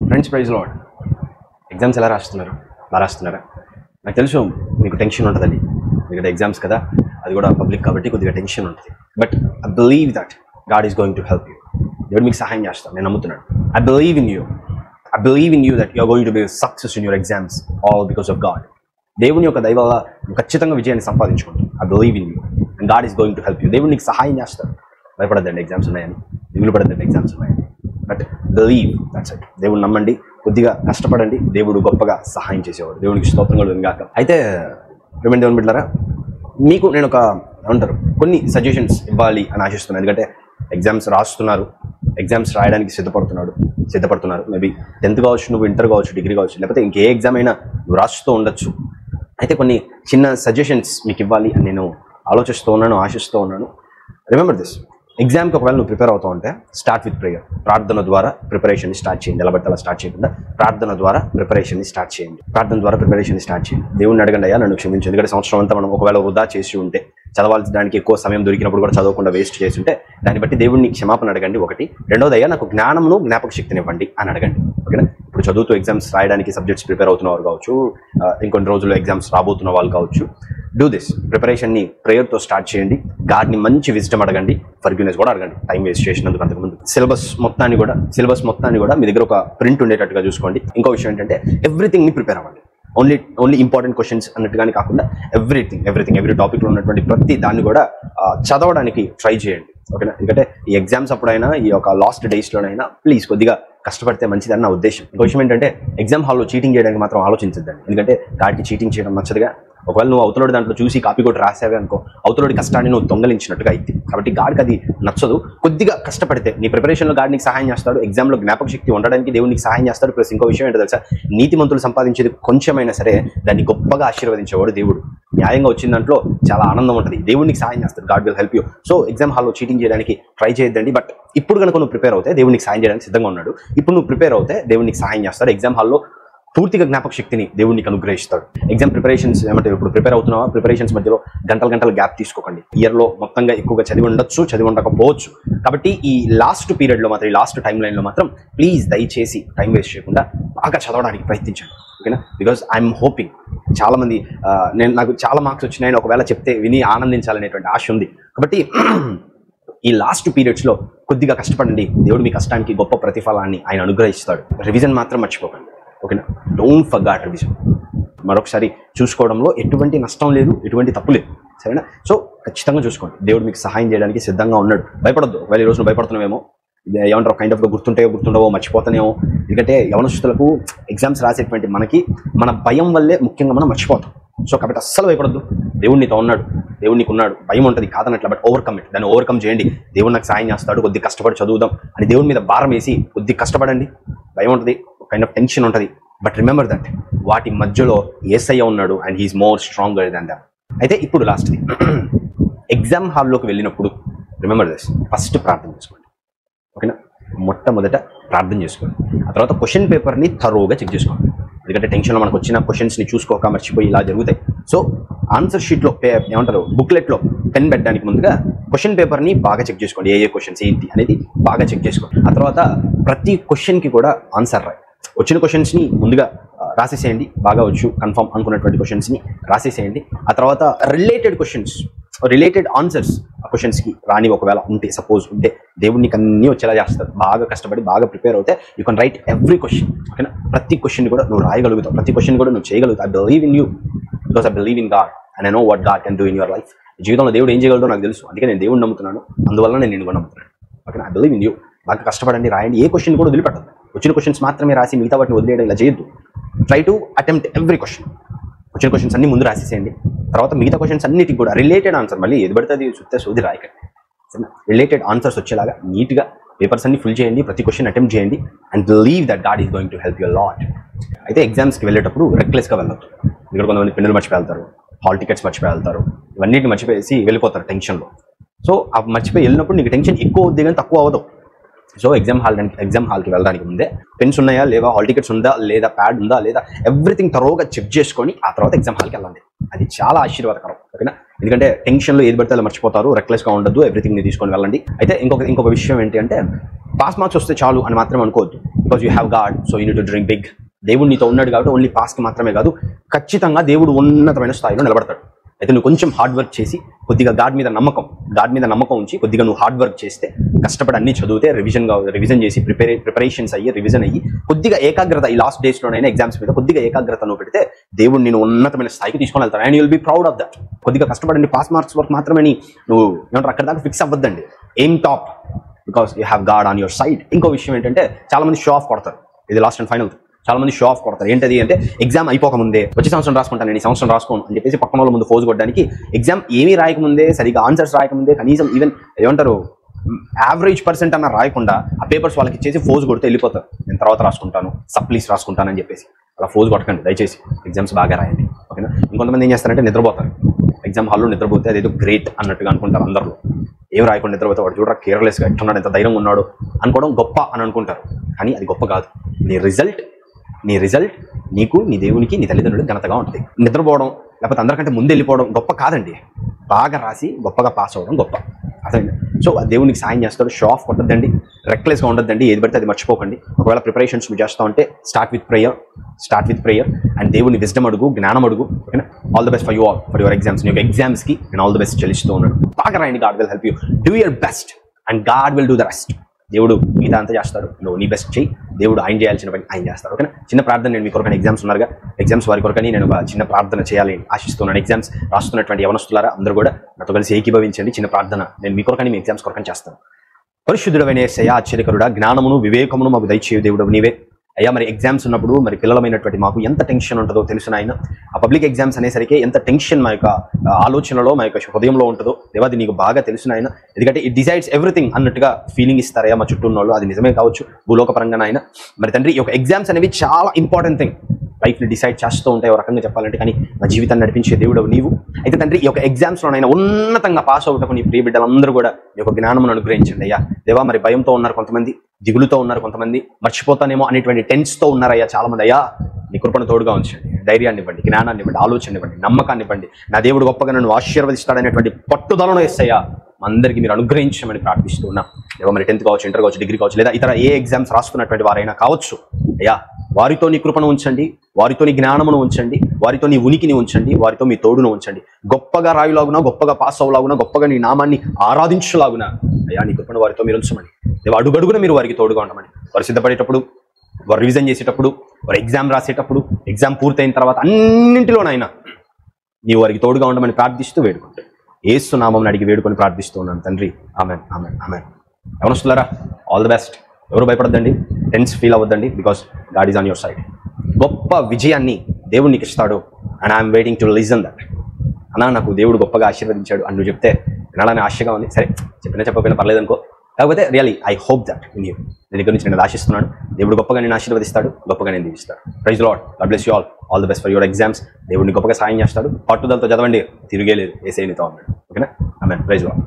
Friends, praise lord. Exams ఎలా రాస్తున్నారు? బాగా రాస్తున్నారా? నాకు తెలుసు మీకు టెన్షన్ ఉంటుందండి, ఎందుకంటే ఎగ్జామ్స్ కదా, అది కూడా పబ్లిక్ కాబట్టి కొద్దిగా టెన్షన్ ఉంటుంది. But I believe that God is going to help you. దేవుడు మీకు సహాయం చేస్తాను, నేను నమ్ముతున్నాను. I believe in you that you are going to be success in your exams, all because of God. దేవుని యొక్క దయ వల్ల ఖచ్చితంగా విజయాన్ని సంపాదించుకుంటాం. I believe in you and God is going to help you. దేవుడు నీకు సహాయం చేస్తాడు. భయపడద్దండి ఎగ్జామ్స్ ఉన్నాయని, దిగులు పడద్దండి ఎగ్జామ్స్ ఉన్నాయని. But believe, that's it. దేవుడు నమ్మండి, కొద్దిగా కష్టపడండి, దేవుడు గొప్పగా సహాయం చేసేవాడు. దేవునికి స్తోత్రం కూడా కాక. అయితే ప్రియమైన దేవుని బిడ్డలారా, మీకు నేను ఏమంటారు కొన్ని సజెషన్స్ ఇవ్వాలి అని ఆశిస్తున్నాను. ఎందుకంటే ఎగ్జామ్స్ రాయడానికి సిద్ధపడుతున్నారు. మేబీ 10th కావచ్చు, నువ్వు ఇంటర్ కావచ్చు, డిగ్రీ కావచ్చు, లేకపోతే ఇంకే ఎగ్జామ్ అయినా నువ్వు రాస్తూ ఉండొచ్చు. అయితే కొన్ని చిన్న సజెషన్స్ మీకు ఇవ్వాలి అని నేను ఆశిస్తూ ఉన్నాను. రిమెంబర్ దిస్: ఎగ్జామ్కి ఒకవేళ నువ్వు ప్రిపేర్ అవుతావు అంటే స్టార్ట్ విత్ ప్రేయర్. ప్రార్థన ద్వారా ప్రిపరేషన్ని స్టార్ట్ చేయండి. ఎలా పడితే అలా స్టార్ట్ చేయకుండా ప్రార్థన ద్వారా ప్రిపరేషన్ని స్టార్ట్ చేయండి. దేవుణ్ణి అడగండి, అయ్యా నన్ను క్షమించు. ఎందుకంటే సంవత్సరం అంతా మనం ఒకవేళ వృధా చేసి ఉంటే, చదవాల్సిన ఎక్కువ సమయం దొరికినప్పుడు కూడా చదవకుండా వేస్ట్ చేసి ఉంటే, దాన్ని బట్టి దేవుడిని క్షమాపణ అడగండి. ఒకటి. రెండోది, అయ్యా నాకు జ్ఞానమును జ్ఞాపక శక్తిని ఇవ్వండి అని అడగండి. ఓకేనా? ఇప్పుడు చదువుతూ ఎగ్జామ్స్ రాయడానికి సబ్జెక్ట్స్ ప్రిపేర్ అవుతున్న వారు కావచ్చు, ఇంకొన్ని రోజుల్లో ఎగ్జామ్స్ రాబోతున్న వాళ్ళు కావచ్చు, డూ దిస్. ప్రిపరేషన్ని ప్రేయర్తో స్టార్ట్ చేయండి. గాడ్ని మంచి విజ్డమ్ అడగండి, ఫర్గివ్నెస్ కూడా అడగండి, టైం వేస్ట్ చేసినందుకు అంతకుముందు. సిలబస్ మొత్తాన్ని కూడా మీ దగ్గర ఒక ప్రింట్ ఉండేటట్టుగా చూసుకోండి. ఇంకో విషయం ఏంటంటే ఎవ్రీథింగ్ని ప్రిపేర్ అవ్వండి. ఓన్లీ ఇంపార్టెంట్ క్వశ్చన్స్ అన్నట్టుగానే కాకుండా ఎవ్రీ టాపిక్లో ఉన్నటువంటి ప్రతి దాన్ని కూడా చదవడానికి ట్రై చేయండి. ఓకేనా? ఎందుకంటే ఈ ఎగ్జామ్స్ అప్పుడైనా, ఈ యొక్క లాస్ట్ డేస్లోనైనా ప్లీజ్ కొద్దిగా కష్టపడితే మంచిదని నా ఉద్దేశం. ఇంకో విషయం ఏంటంటే ఎగ్జామ్ హాల్లో చీటింగ్ చేయడానికి మాత్రం ఆలోచించద్దండి. ఎందుకంటే గాడికి చీటింగ్ చేయడం నచ్చదుగా. ఒకవేళ నువ్వు అవతలోడి దాంట్లో చూసి కాపీ కొట్టి రాసావే అనుకో, అవతలోడి కష్టాన్ని నువ్వు దొంగలించినట్టుగా అయింది. కాబట్టి గాడికి అది నచ్చదు. కొద్దిగా కష్టపడితే నీ ప్రిపరేషన్లో గాడి నీకు సహాయం చేస్తాడు. ఎగ్జామ్లో జ్ఞాపక శక్తి ఉండడానికి దేవుడు నీకు సహాయం చేస్తాడు. ప్లస్ ఇంకో విషయం ఏంటో తెలుసా, నీతిమంతులు సంపాదించేది కొంచెమైనా సరే దాన్ని గొప్పగా ఆశీర్వదించేవాడు దేవుడు. న్యాయంగా వచ్చిన దాంట్లో చాలా ఆనందం ఉంటుంది. దేవుడు నీకు సహాయం చేస్తాడు. God will help you. So exam హాల్లో చీటింగ్ చేయడానికి ట్రై చేయొద్దండి. బట్ ఇప్పుడు కనుక నువ్వు ప్రిపేర్ అవుతే దేవుడు నీకు సహాయం చేయడానికి సిద్ధంగా ఉన్నాడు. ఇప్పుడు నువ్వు ప్రిపేర్ అవుతే దేవుడు నీకు సహాయం చేస్తాడు. ఎగ్జామ్ హాల్లో పూర్తిగా జ్ఞాపక శక్తిని దేవుడు నీకు అనుగ్రహిస్తాడు. ఎగ్జామ్ ప్రిపరేషన్స్ ఏమంటే ఇప్పుడు ప్రిపేర్ అవుతున్నావా, ప్రిపరేషన్స్ మధ్యలో గంటల గ్యాప్ తీసుకోకండి. ఇయర్లో మొత్తంగా ఎక్కువగా చదివి ఉండొచ్చు, చదివి ఉండకపోవచ్చు. కాబట్టి ఈ లాస్ట్ పీరియడ్లో మాత్రం, ఈ లాస్ట్ టైం లైన్లో మాత్రం ప్లీజ్ దయచేసి టైం వేస్ట్ చేయకుండా బాగా చదవడానికి ప్రయత్నించండి. ఓకేనా? బికాజ్ ఐఎమ్ హోపింగ్ చాలామంది నాకు చాలా మార్క్స్ వచ్చినాయని ఒకవేళ చెప్తే విని ఆనందించాలనేటువంటి ఆశ ఉంది. కాబట్టి ఈ లాస్ట్ పీరియడ్స్లో కొద్దిగా కష్టపడండి. దేవుడు మీ కష్టానికి గొప్ప ప్రతిఫలాన్ని ఆయన అనుగ్రహిస్తాడు. రివిజన్ మాత్రం మర్చిపోకండి. ఓకేనా? Don't forgot revision. మరొకసారి చూసుకోవడంలో ఎటువంటి నష్టం లేదు, ఎటువంటి తప్పు లేదు. సరేనా? సో ఖచ్చితంగా చూసుకోండి. దేవుడు మీకు సహాయం చేయడానికి సిద్ధంగా ఉన్నాడు. భయపడద్దు. ఒకవేళ ఈ రోజు నువ్వు భయపడుతున్నావేమో, ఏమంటారు కైండ్ ఆఫ్గా గుర్తుండవో మర్చిపోతానేమో. ఎందుకంటే యవనస్తులకు ఎగ్జామ్స్ రాసేటువంటి మనకి మన భయం వల్లే ముఖ్యంగా మనం మర్చిపోతాం. సో కాబట్టి అస్సలు భయపడద్దు. దేవుడు నీతో ఉన్నాడు, దేవుడు నీకు ఉన్నాడు. భయం ఉంటుంది కాదనట్ల, బట్ దాన్ని ఓవర్కమ్ చేయండి. దేవుడు నాకు సాయం చేస్తాడు, కొద్దిగా కష్టపడి చదువుదాం అని దేవుడి మీద భారం వేసి కొద్దిగా కష్టపడండి. భయం ఉంటుంది, కైండ్ ఆఫ్ టెన్షన్ ఉంటుంది. బట్ రిమెంబర్ దట్ వాటి మధ్యలో యేసయ్య ఉన్నాడు and he's more stronger than that. అయితే ఇప్పుడు లాస్ట్ది, ఎగ్జామ్ హాల్లోకి వెళ్ళినప్పుడు రిమెంబర్ దిస్: ఫస్ట్ ప్రార్థన చేసుకోండి. ఓకేనా? మొట్టమొదట ప్రార్థన చేసుకోండి. ఆ తర్వాత క్వశ్చన్ పేపర్ని థరోగా చెక్ చేసుకోండి. ఎందుకంటే టెన్షన్లో మనకు వచ్చిన క్వశ్చన్స్ని చూసుకోక మర్చిపోయి ఇలా జరుగుతాయి. సో ఆన్సర్ షీట్లో బుక్లెట్లో పెన్ పెట్టడానికి ముందుగా క్వశ్చన్ పేపర్ని బాగా చెక్ చేసుకోండి. ఏ క్వశ్చన్స్ ఏంటి అనేది బాగా చెక్ చేసుకోండి. ఆ తర్వాత ప్రతి క్వశ్చన్కి కూడా ఆన్సర్ రాయి. వచ్చిన క్వశ్చన్స్ని ముందుగా రాసేసేయండి. బాగా వచ్చు కన్ఫర్మ్ అనుకున్నటువంటి క్వశ్చన్స్ని రాసేసేయండి. ఆ తర్వాత రిలేటెడ్ ఆన్సర్స్ ఆ క్వశ్చన్స్కి రాని ఒకవేళ సపోజ్ ఉంటే దేవుడు నీకు అన్నీ వచ్చేలా చేస్తారు. బాగా కష్టపడి బాగా ప్రిపేర్ అవుతే you can write every question. ఓకేనా? ప్రతి క్వశ్చన్ కూడా నువ్వు రాయగలుగుతావు, ప్రతి క్వశ్చన్ కూడా నువ్వు చేయగలుగుతావు. I believe in you because I believe in God and I know what God can do in your life. జీవితంలో దేవుడు ఏం చేయగలడో నాకు తెలుసు. అందుకే నేను దేవుడిని నమ్ముతున్నాను, అందువల్ల నేను నిన్ను నమ్ముతున్నాను. ఓకేనా? I believe in you. బాగా కష్టపడండి, రాయండి. ఏ క్వశ్చన్ కూడా వదిలిపెట్టదు. వచ్చిన క్వశ్చన్స్ మాత్రమే రాసి మిగతా వాటిని వదిలేయడం ఇలా చేయొద్దు. Try to attempt every question. వచ్చిన క్వశ్చన్స్ అన్ని ముందు రాసేసేయండి. తర్వాత మిగతా క్వశ్చన్స్ అన్నిటికి కూడా రిలేటెడ్ ఆన్సర్, మళ్ళీ ఏది పడితే అది చూస్తే సోది రాయకండి. సరేనా? రిలేటెడ్ ఆన్సర్స్ వచ్చేలాగా నీట్గా పేపర్స్ అన్ని ఫిల్ చేయండి. ప్రతి క్వశ్చన్ అటెంప్ట్ చేయండి and believe that God is going to help you lot. అయితే ఎగ్జామ్స్కి వెళ్ళేటప్పుడు రెక్లెస్గా వెళ్ళొద్దు. ఇక్కడ కొంతమంది పెన్నులు మర్చిపోయి వెళ్తారు, హాల్ టికెట్స్ మర్చిపోయి వెళ్తారు, ఇవన్నిటిని మర్చిపోయేసి వెళ్ళిపోతారు టెన్షన్లో. సో ఆ మర్చిపోయి వెళ్ళినప్పుడు నీకు టెన్షన్ ఎక్కువ అవుద్ది కానీ తక్కువ అవ్వదు. సో ఎగ్జామ్ హాల్కి వెళ్ళడానికి ముందే పెన్స్ ఉన్నాయా లేవా, హాల్ టికెట్స్ ఉందా లేదా, ప్యాడ్ ఉందా లేదా, ఎవ్రీథింగ్ తరోగా చెక్ చేసుకొని ఆ తర్వాత ఎగ్జామ్ హాల్కి వెళ్ళండి. అది చాలా ఆశీర్వాదకరం. ఓకేనా? ఎందుకంటే టెన్షన్లో ఏది పడితే అలా మర్చిపోతారు. రెక్లెస్గా ఉండదు, ఎవ్రీథింగ్ని తీసుకొని వెళ్ళండి. అయితే ఇంకొక విషయం ఏంటి అంటే పాస్ మార్క్స్ వస్తే చాలు అని మాత్రం అనుకోవద్దు. Because you have God, so you need to dream big. దేవుడు నీతో ఉన్నాడు కాబట్టి ఓన్లీ పాస్కి మాత్రమే కాదు, ఖచ్చితంగా దేవుడు ఉన్నతమైన స్థాయిలో నిలబడతాడు. అయితే నువ్వు కొంచెం హార్డ్ వర్క్ చేసి కొద్దిగా గాడ్ మీద నమ్మకం ఉంచి కొద్దిగా నువ్వు హార్డ్ వర్క్ చేస్తే, కష్టపడి అన్ని చదివితే, రివిజన్ చేసి ప్రిపరేషన్స్ అయ్యి రివిజన్ అయ్యి కొద్దిగా ఏకాగ్రత ఈ లాస్ట్ డేస్లోనైనా ఎగ్జామ్స్ మీద కొద్దిగా ఏకాగ్రత నువ్వు పెడితే దేవుడు నేను ఉన్నతమైన స్థాయికి తీసుకొని వెళ్తాను. And you will be proud of that. కొద్దిగా కష్టపడండి, పాస్ మార్క్స్ వరకు మాత్రమే నువ్వు ఏమంటారు అక్కడ దాకా ఫిక్స్ అవ్వద్దండి. Aim top, because you have God on your side. ఇంకో విషయం ఏంటంటే చాలా మంది షో ఆఫ్ కొడతారు. ఇది లాస్ట్ అండ్ ఫైనల్. చాలా మంది షో ఆఫ్ కొడతారు. ఏంటది అంటే ఎగ్జామ్ అయిపోకముందే వచ్చే సంవత్సరం రాసుకుంటాను, నేను ఈ సంవత్సరం రాసుకోను అని చెప్పేసి పక్కన వాళ్ళ ముందు ఫోజ్ కొట్టడానికి, ఎగ్జామ్ ఏమీ రాయకముందే, సరిగా ఆన్సర్స్ రాయకముందే, కనీసం ఈవెన్ ఏమంటారు యావరేజ్ పర్సెంట్ అన్న రాయకుండా ఆ పేపర్స్ వాళ్ళకి ఇచ్చేసి ఫోజ్ కొడితే వెళ్ళిపోతారు. నేను తర్వాత రాసుకుంటాను, సప్లీస్ రాసుకుంటానని చెప్పేసి. అలా ఫోజ్ కొట్టకండి దయచేసి, ఎగ్జామ్స్ బాగా రాయండి, ఓకేనా. ఇంకొంతమంది ఏం చేస్తారంటే నిద్రపోతారు. ఎగ్జామ్ హాల్లో నిద్రపోతే అదేదో గ్రేట్ అన్నట్టుగా అనుకుంటారు. అందరూ ఏం రాయకుండా నిద్రపోతే వాడు చూడరా కేర్లెస్గా ఎట్టున్నాడు, ఎంత ధైర్యంగా ఉన్నాడు అనుకోవడం గొప్ప అని అనుకుంటారు. కానీ అది గొప్ప కాదు. నీ రిజల్ట్ నీకు, నీ దేవునికి, నీ తల్లిదండ్రులకు ఘనతగా ఉంటుంది. నిద్రపోవడం లేకపోతే అందరికంటే ముందు వెళ్ళిపోవడం గొప్ప కాదండి. బాగా రాసి గొప్పగా పాస్ అవ్వడం గొప్ప. అదండి. సో దేవునికి సాయం చేస్తాడు. షో ఆఫ్ కొట్టద్దండి, రెక్లెస్గా ఉండద్దండి, ఏది పడితే అది మర్చిపోకండి. ఒకవేళ ప్రిపరేషన్స్ మీరు చేస్తా ఉంటే స్టార్ట్ విత్ ప్రేయర్ అండ్ దేవుని విజ్డమ్ అడుగు, జ్ఞానం అడుగు, ఓకేనా. All the best for you all, for your exams. నీ యొక్క ఎగ్జామ్స్కి నేను ఆల్ ద బెస్ట్ చెల్లిస్తూ ఉన్నాను. బాగా రాయండి, God will help you. Do your best and God will do the rest. దేవుడు మిగతా అంతా చేస్తాడు, నువ్వు నీ బెస్ట్ చేయి, దేవుడు ఆయన చేయాల్సిన పని ఆయన చేస్తాడు, ఓకేనా. చిన్న ప్రార్థన, నేను మీ కొరకని ఎగ్జామ్స్ ఉన్నారుగా, ఎగ్జామ్స్ వారి కొరకని నేను ఒక చిన్న ప్రార్థన చేయాలని ఆశిస్తున్నాను. ఎగ్జామ్స్ రాస్తున్నటువంటి యవనస్తులారా అందరూ కూడా నాతో కలిసి ఏకీభవించండి. చిన్న ప్రార్థన నేను మీ కొరకని, మీ ఎగ్జామ్స్ కొరకని చేస్తాను. పరిశుద్ధుడైన యేసయ్యా, ఆశ్చర్యకరుడా, జ్ఞానమును వివేకమును మాకు దయచేయు దేవుడు నీవే. అయ్యా, మరి ఎగ్జామ్స్ ఉన్నప్పుడు మరి పిల్లలమైనటువంటి మాకు ఎంత టెన్షన్ ఉంటుందో తెలుసు నాయన. ఆ పబ్లిక్ ఎగ్జామ్స్ అనేసరికి ఎంత టెన్షన్ మా యొక్క ఆలోచనలో, మా యొక్క హృదయంలో ఉంటుందో దేవా, అది నీకు బాగా తెలుసు నాయన. ఎందుకంటే ఇట్ డిసైడ్స్ ఎవ్రీథింగ్ అన్నట్టుగా ఫీలింగ్ ఇస్తారయ్యా మా చుట్టూ ఉన్న వాళ్ళు. అది నిజమే కావచ్చు భూలోక పరంగా నాయన. మరి తండ్రి, ఈ యొక్క ఎగ్జామ్స్ అనేవి చాలా ఇంపార్టెంట్ థింగ్, లైఫ్ని డిసైడ్ చేస్తూ ఉంటాయి ఒక రకంగా చెప్పాలంటే. కానీ నా జీవితాన్ని నడిపించే దేవుడు నీవు. అయితే తండ్రి, ఈ యొక్క ఎగ్జామ్స్లోనైనా ఉన్నతంగా పాస్ అవుటకు నీ ప్రియ బిడ్డలందరూ కూడా ఈ యొక్క జ్ఞానమును అనుగ్రహించండి అయ్యా. దేవా, మరి భయంతో ఉన్నారు కొంతమంది, దిగులుతో ఉన్నారు కొంతమంది, మర్చిపోతానేమో అనేటువంటి టెన్స్తో ఉన్నారయ్యా చాలా మంది. అయ్యా, నీ కృపను తోడుగా ఉంచండి, ధైర్యాన్ని ఇవ్వండి, జ్ఞానాన్ని ఇవ్వండి, ఆలోచన ఇవ్వండి, నమ్మకాన్ని ఇవ్వండి. నా దేవుడు గొప్పగా నన్ను ఆశీర్వదిస్తాడనేటువంటి పట్టుదలను వేస్తాయా అందరికీ మీరు అనుగ్రహించమని ప్రార్థిస్తూ ఉన్నా. దేవా, మరి 10th కావచ్చు, ఇంటర్ కావచ్చు, డిగ్రీ కావచ్చు, లేదా ఇతర ఏ ఎగ్జామ్స్ రాస్తున్నటువంటి వారైనా కావచ్చు అయ్యా, వారితో నీ కృపను ఉంచండి, వారితో నీ జ్ఞానమును ఉంచండి, వారితో నీ ఉనికిని ఉంచండి, వారితో మీ తోడును ఉంచండి. గొప్పగా రాయులాగునా, గొప్పగా పాస్ అవ్వలాగునా, గొప్పగా నీ నామాన్ని ఆరాధించులాగునా అయ్యా నీ కృపను వారితో మీరు ఉంచమని. అడుగడుగున మీరు వారికి తోడుగా ఉండమని. వారు సిద్ధపడేటప్పుడు, వారు రివిజన్ చేసేటప్పుడు, వారు ఎగ్జామ్ రాసేటప్పుడు, ఎగ్జామ్ పూర్తయిన తర్వాత అన్నింటిలోనైనా నీవు వారికి తోడుగా ఉండమని ప్రార్థిస్తూ వేడుకుంటాను. యేసు నామమున అడిగి వేడుకొని ప్రార్థిస్తూ ఉన్నాను తండ్రి. Amen, amen, amen. ఎవరొస్తున్నారా? All the best. ఎవరు భయపడద్దండి, టెన్స్ ఫీల్ అవ్వద్దండి, because God is on your side. గొప్ప విజయాన్ని దేవుడు నీకు ఇస్తాడు. And I'm waiting to listen that. అన్నా, నాకు దేవుడు గొప్పగా ఆశీర్వదించాడు అని నువ్వు చెప్తే వినాలని ఆశగా ఉంది. సరే, చెప్పకపోయినా పర్లేదు అనుకో. కాకపోతే really I hope that in you. నేను దగ్గర నుంచి నేను ఆశిస్తున్నాను. దేవుడు గొప్పగా నేను ఆశీర్వదిస్తాడు, గొప్పగా నేను దీవిస్తాడు. Praise Lord. God bless you all the best for your exams. దేవుడిని గొప్పగా సాయం చేస్తాడు. పట్టుదలతో చదవండి, తిరిగేలేదు, యేసయ్య నీతో ఉన్నాడు, ఓకేనా. ఆమేన్. Praise lord.